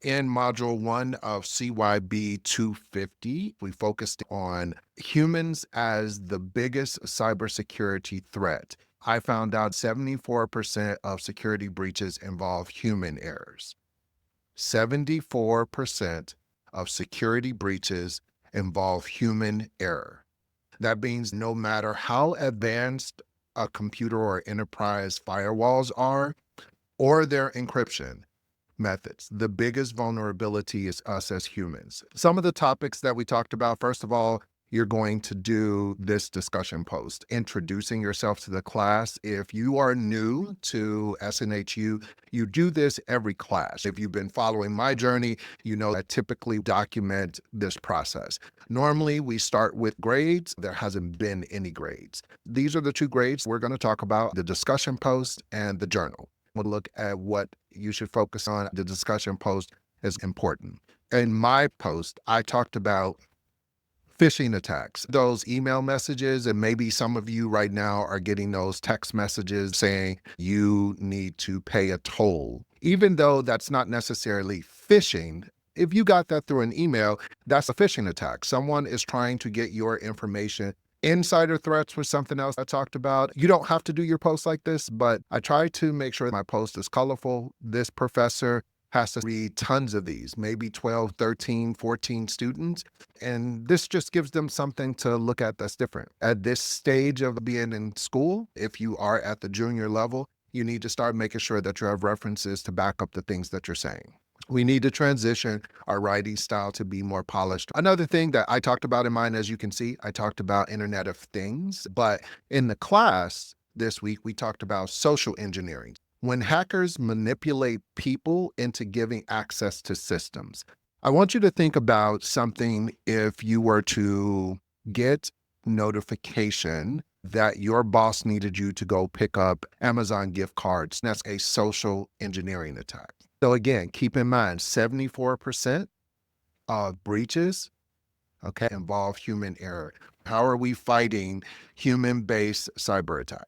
In Module 1 of CYB 250, we focused on humans as the biggest cybersecurity threat. I found out 74% of security breaches involve human errors. 74% of security breaches involve human error. That means no matter how advanced a computer or enterprise firewalls are or their encryption methods, the biggest vulnerability is us as humans. Some of the topics that we talked about, first of all, you're going to do this discussion post, introducing yourself to the class. If you are new to SNHU, you do this every class. If you've been following my journey, you know I typically document this process. Normally, we start with grades. There hasn't been any grades. These are the two grades we're going to talk about: the discussion post and the journal. We'll look at what you should focus on. The discussion post is important. In my post, I talked about phishing attacks, those email messages, and maybe some of you right now are getting those text messages saying you need to pay a toll. Even though that's not necessarily phishing, if you got that through an email, that's a phishing attack. Someone is trying to get your information. Insider threats was something else I talked about. You don't have to do your post like this, but I try to make sure my post is colorful. This professor has to read tons of these, maybe 12, 13, 14 students. And this just gives them something to look at that's different. At this stage of being in school, if you are at the junior level, you need to start making sure that you have references to back up the things that you're saying. We need to transition our writing style to be more polished. Another thing that I talked about in mine, as you can see, I talked about Internet of Things, but in the class this week, we talked about social engineering. When hackers manipulate people into giving access to systems, I want you to think about something if you were to get notification that your boss needed you to go pick up Amazon gift cards. That's a social engineering attack. So again, keep in mind 74% of breaches, okay, involve human error. How are we fighting human-based cyber attack?